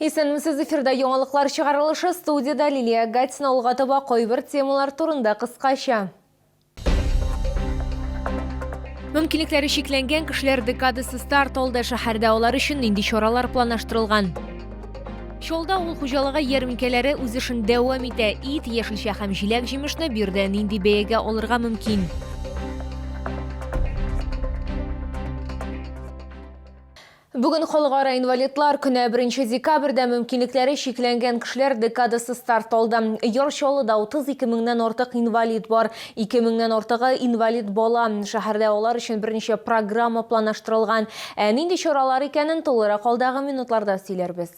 Есенімсіз эфирда яңалықлар шығарылышы студияда Лилия Гатина ұлғатыба қойбір темалар турында қысқаша. Мүмкінліктері шекленген кішілер декадысы старт олды шәһәрдә олар үшін инди шоралар планаштырылған. Шолда ул хужалыға ермикелері үз ішін дәуам ите, ит, ешілші һәм жиләк жимішні бірден инди бәйеге олырға мүмкін. Бүгін Халықара инвалидлар күні 1 декабрьдә мөмкинлекләре шикләнгән кешеләр декадасы старт алды. Йоршолыда 32 меңнән артык инвалид бар. 2 меңнән артыгы инвалид бала. Шәһәрдә алар өчен берничә программа планаштырылган. Нинди чаралар икәнен тулырак алдагы минутларда сөйләрбез.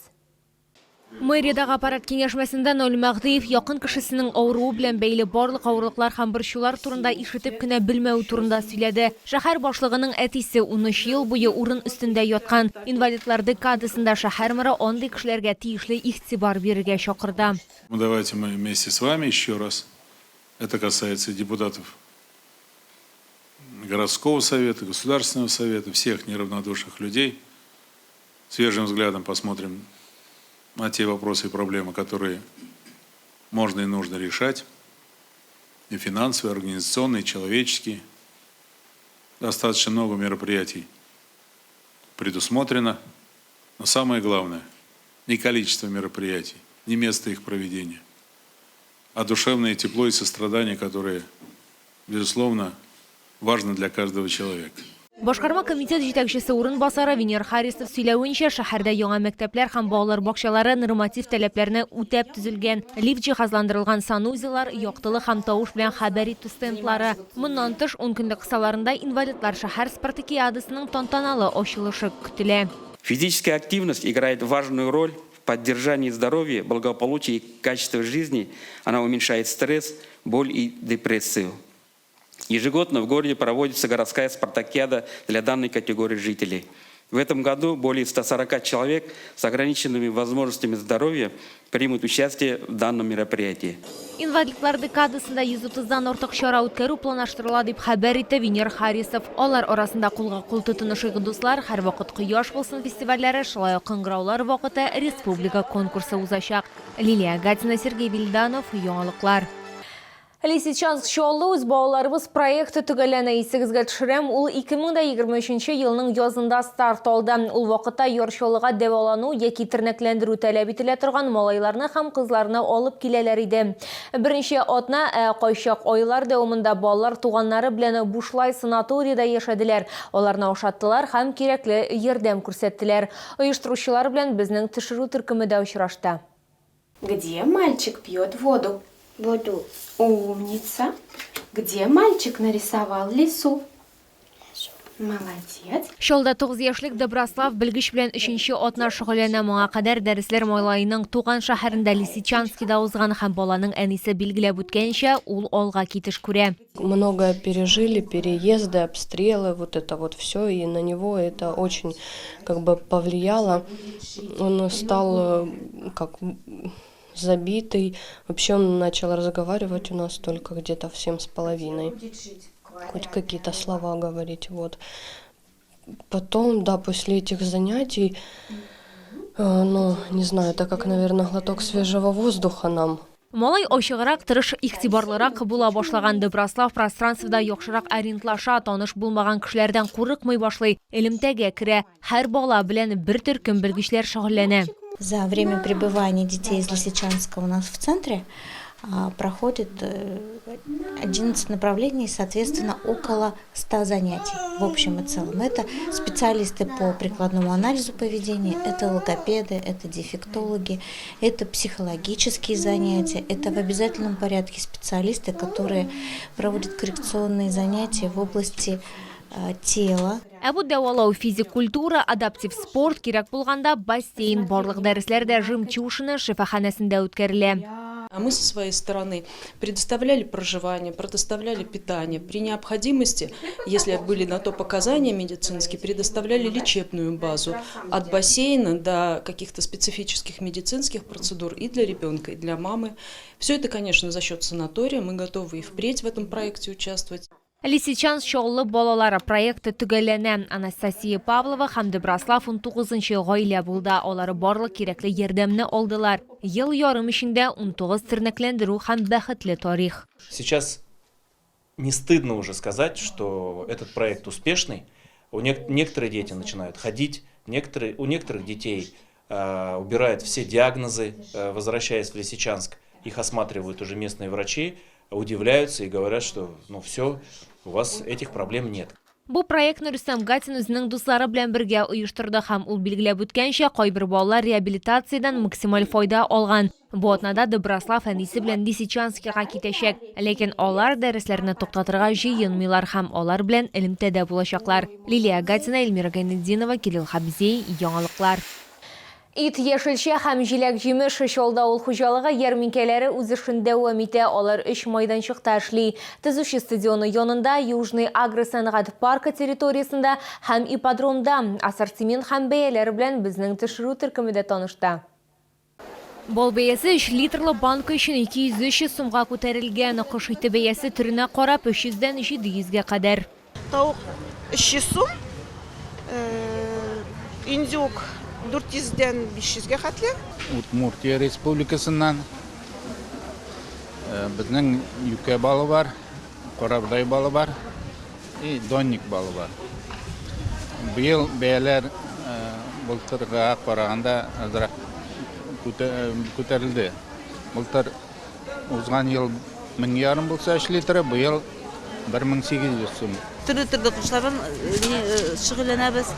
Мэриядагы аппарат киңәшмәсендә Нөл Мәгъдиев якын кешесенең авыруы белән бәйле барлык авырлыклар һәм борчулар турында ишетеп кенә белмәү турында сөйләде. Шәһәр башлыгының әтисе 13 ел буе урын өстендә яткан. Инвалидлар декадасында шәһәр мэры андый кешеләргә тиешле игътибар бирергә чакырды. Давайте мы вместе с вами еще раз. Это касается депутатов городского совета, государственного совета, всех неравнодушных людей. Свежим взглядом посмотрим на те вопросы и проблемы, которые можно и нужно решать, и финансовые, и организационные, и человеческие. Достаточно много мероприятий предусмотрено, но самое главное – не количество мероприятий, не место их проведения, а душевное тепло и сострадание, которые, безусловно, важно для каждого человека. Башкарма комитет җитәкчесе урынбасары Венер Харисов сөйләвенчә, шәһәрдә яңа мәктәпләр һәм балалар бакчалары норматив таләпләрне үтәп төзелгән. Лифт җиһазландырылган санузеллар, яктылы һәм тавыш белән хәбәр итү стендлары. Моннан тыш 10 көнлек кысаларында инвалидлар шәһәр спартакиадасының тантаналы ачылышы көтелә. Физическая активность играет важную роль в поддержании здоровья, благополучия и качества жизни. Она уменьшает стресс, боль и депрессию. Ежегодно в городе проводится городская спартакиада для данной категории жителей. В этом году более 140 человек с ограниченными возможностями здоровья примут участие в данном мероприятии. Инвалидлар декадасында 130-дан артык чара үткәрү планаштырыла дип хәбәр итте Венер Харисов. Алар арасында кулга кул тотынышы дуслар, һәр вакыт кояш булсын фестивальләре, шулай ук кыңгыраулар вакыты республика конкурсы узачак. Лилия Гатина, Сергей Вильданов, яңалыклар. Лисичанск шолы үз балаларыбыз проекты түгәләнә исегезгә төшерәм. Ул 2023 елның язында старт алды. Ул вакытта Йоршолыга дәвалану яки тернәкләндерү таләп ителә торган малайларны һәм кызларны алып киләләр иде. Беренче атна кайчак айлар дәвамында балалар туганнары белән бушлай санаториядә яшәделәр. Аларны ашаттылар һәм кирәкле ярдәм күрсәттеләр. Оештыручылар белән безнең төшерү төркемендә очрашты. Где мальчик пьет воду? Воду. Умница. Где мальчик нарисовал лису? Молодец. Шолда 9 яшьлек Доброслав белгеч белән 3нче атна шөгыльләнә. Моңа кадәр дәресләр малайның туган шәһәрендә Лисичанскида узган һәм баланың әнисе билгеләп үткәнчә ул алга китеш күрә. Многое пережили, переезды, обстрелы, вот это вот все, и на него это очень повлияло. Он стал как забитый. Вообще он начал разговаривать у нас только где-то в 7,5. Хоть какие-то слова говорить. Вот. Потом, да, после этих занятий, не знаю, это как, наверное, глоток свежего воздуха нам. Малай ачыграк, тырыш, игътибарлырак була башлаган Доброслав пространствода яхшырак ориентлаша, таныш булмаган кешеләрдән курыкмый башлый. Элемтәгә керә, һәр бала белән бер төркем белгечләр шөгыльләнә. За время пребывания детей из Лисичанска у нас в центре проходит 11 направлений, соответственно, около 100 занятий в общем и целом. Это специалисты по прикладному анализу поведения, это логопеды, это дефектологи, это психологические занятия, это в обязательном порядке специалисты, которые проводят коррекционные занятия в области тела. Бу дәвалау физик культура, адаптив спорт, кирәк булганда бассейн, барлык дәресләрдә Жемчужина шифаханәсендә үткәрелә. А мы со своей стороны предоставляли проживание, предоставляли питание. При необходимости, если были на то показания медицинские, предоставляли лечебную базу. От бассейна до каких-то специфических медицинских процедур и для ребенка, и для мамы. Все это, конечно, за счет санатория. Мы готовы и впредь в этом проекте участвовать. Лисичанск шоулы балалары проекты түгәлләнә. Анастасия Павлова һәм Доброслав 19-нчы гаилә булды. Алары барлык кирәкле ярдәмне алдылар. Ел ярым эчендә 19 тернәкләндерү һәм бәхетле тарих. Сейчас не стыдно уже сказать, что этот проект успешный. Некоторые дети начинают ходить, у некоторых детей убирают все диагнозы, возвращаясь в Лисичанск. Их осматривают уже местные врачи, удивляются и говорят, что ну все, у вас этих проблем нет. Бу проектны Рөстәм Гатин үзенең дуслары белән бергә оештырды һәм ул билгеләп үткәнчә кайбер балалар реабилитациядән максималь файда алган. Бу атнада Доброслав әнисе белән Лисичанскига китәчәк. Ләкин алар дәресләрне туктатырга җыенмыйлар һәм алар белән элемтәдә булачаклар. Лилия Гатина, Эльмира Гайнетдинова, Кирилл Хабзей, яңалыклар. Ит яшелчә һәм җиләк җимеш шолда ул хуҗалыгы ярминкәләре үз эшен дәвам итә. Алар 3 майданчыкта эшли. Төзүче стадионы янында, Южный агросәнәгать паркы территориясендә һәм ипподромда ассортимент һәм бәяләре белән безнең төшерү төркемендә танышты. Бал бәясе 3 литрлы банка өчен 200-300 сумга күтәрелгән. Кош ите бәясе төренә карап 300-дән 700-гә кадәр. Тауық 300 сум, индюк 400-ден 500-ге хәтле. Удмуртия республикасыннан безнең юкә балы бар, карабдай балы бар и донник балы бар. Быел бәяләр былтырга караганда азрак күтәрелде. Былтыр узган ел 1000 ярым булса 3 литры, быел 1800 сум. Төрле кышлардан шөгыльләнәбез.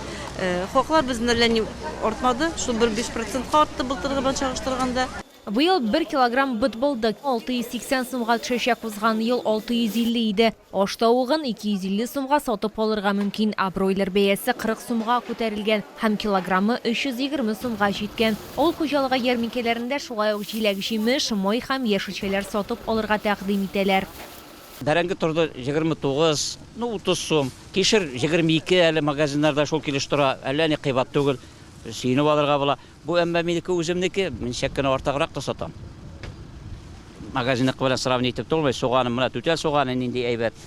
Хаклар безнең артмады, шул 1-5% артты былтыргы белән чагыштырганда. Быел 1 килограмм быт булды. 680 сумга төшәчәк узган ел 650 иде. Аш тавыгын 250 сумга сатып алырга мөмкин. Бройлер бәясе 40 сумга күтәрелгән һәм килограммы 320 сумга җиткән. Ул хуҗалыгы ярминкәләрендә шулай ук җиләк җимеш, май һәм яшелчәләр сатып алырга тәкъдим итәләр. Бәрәңге турды 29, 30 сум. Кишер 22 әле магазиннарда шул килеш тора. Әллә ни кыйбат түгел. Сөйнеп алырга була. Бу әмма минеке үземнеке, мин шәккәне артыграк та сатам. Магазинныкы белән сравнить итеп тормый, суганым менә түтәл суганы нинди әйбәт.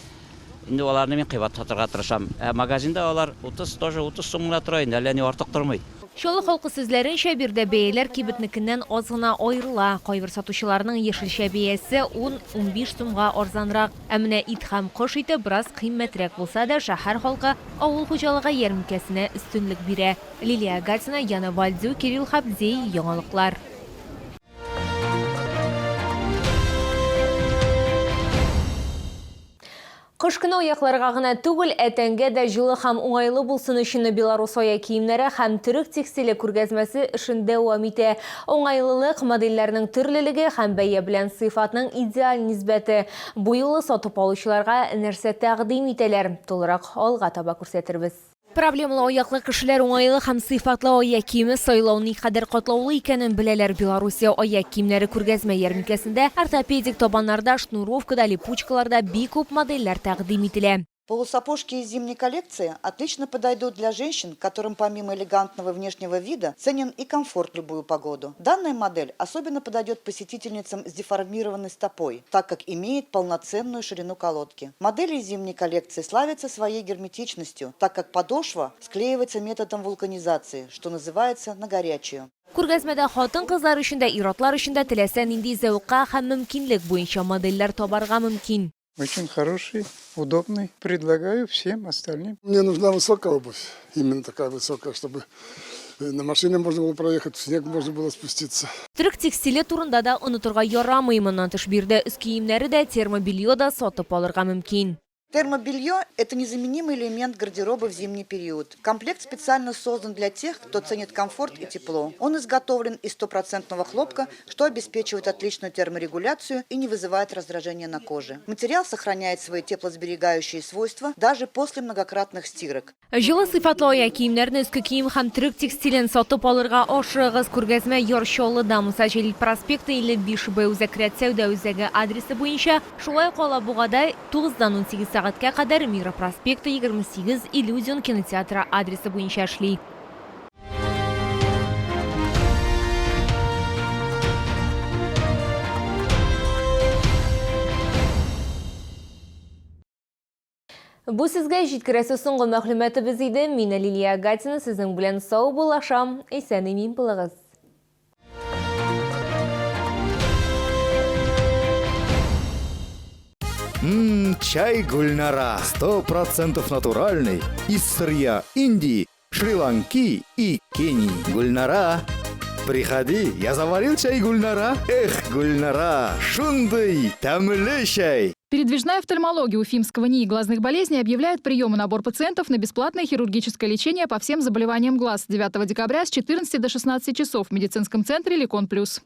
Инде аларны мин кыйбат сатырга тырышам. Магазинда алар 30 сум гына тора инде, әллә ни артык тормый. Шолы халкы сүзләренчә бирдә бәяләр кибетнекеннән аз гына аерыла. Кайбер сатучыларның яшелчә бәясе 10-15 сумга арзанрак. Ә менә ит һәм кош ите бераз кыйммәтрәк булса да, шәһәр халкы авыл хуҗалыгы ярминкәсенә өстенлек бирә. Лилия Гатина, Яна Вальдзу, Кирилл Хабзей, яңалыклар. Кыш көне аякларга гына түгел, әтәнгә дә җылы һәм уңайлы булсын өчен Беларусь аяк киемнәре һәм төрек текстиле күргәзмәсе эшен дәвам итә. Уңайлылык, модельләрнең төрлелеге һәм бәя белән сыйфатның идеаль нисбәте. Бу юлы сатып алучыларга нәрсә тәкъдим итәләр? Тулырак алга таба күрсәтербез. Проблемалы аяклы кешеләр уңайлы һәм сыйфатлы аяк киеме сайлау никадәр катлаулы икәнен беләләр. Белоруссия аяк киемнәре күргәзмә ярминкәсендә ортопедик табаннарда, шнуровкада, липучкаларда бик күп модельләр тәкъдим ителә. Полусапожки из зимней коллекции отлично подойдут для женщин, которым помимо элегантного внешнего вида ценен и комфорт в любую погоду. Данная модель особенно подойдет посетительницам с деформированной стопой, так как имеет полноценную ширину колодки. Модели из зимней коллекции славятся своей герметичностью, так как подошва склеивается методом вулканизации, что называется на горячую. Күргәзмәдә хатын-кызлар өчен дә, ир-атлар өчен дә теләсә нинди зәвыкка һәм мөмкинлек буенча модельләр табарга мөмкин. Очень хороший, удобный. Предлагаю всем остальным. Мне нужна высокая обувь. Именно такая высокая, чтобы на машине можно было проехать, в снег можно было спуститься. Төрек текстиле турында да онытырга ярамый. Моннан тыш бирдә үз киемнәре дә, термобелье да сатып алырга мөмкин. Термобелье – это незаменимый элемент гардероба в зимний период. Комплект специально создан для тех, кто ценит комфорт и тепло. Он изготовлен из 100% хлопка, что обеспечивает отличную терморегуляцию и не вызывает раздражения на коже. Материал сохраняет свои теплосберегающие свойства даже после многократных стирок. Җылы сыйфатлы аяк киемнәрне өске кием һәм төрек текстилен сатып алырга ашыгыз. Күргәзмә Ярчаллыда, Муса Җәлил проспекты 55Б үзәк сәүдә үзәге адресы буенча, шулай ук Алабугада 9-дан 18 сәгатькә кадәр Мира проспекты 28 Иллюзион кинотеатры адресы буенча эшли. Бу сезгә җиткерәсе соңгы мәгълүматыбыз иде. Мин Лилия Гатина, сезнең белән сау булашам. Исән имин булыгыз. Чай Гульнара. 100% натуральный. Из сырья Индии, Шри-Ланки и Кении. Гульнара. Приходи, я заварил чай Гульнара. Эх, Гульнара, шундый, тәмле чай. Передвижная офтальмология Уфимского НИИ глазных болезней объявляет прием и набор пациентов на бесплатное хирургическое лечение по всем заболеваниям глаз 9 декабря с 14 до 16 часов в медицинском центре «Ликон Плюс».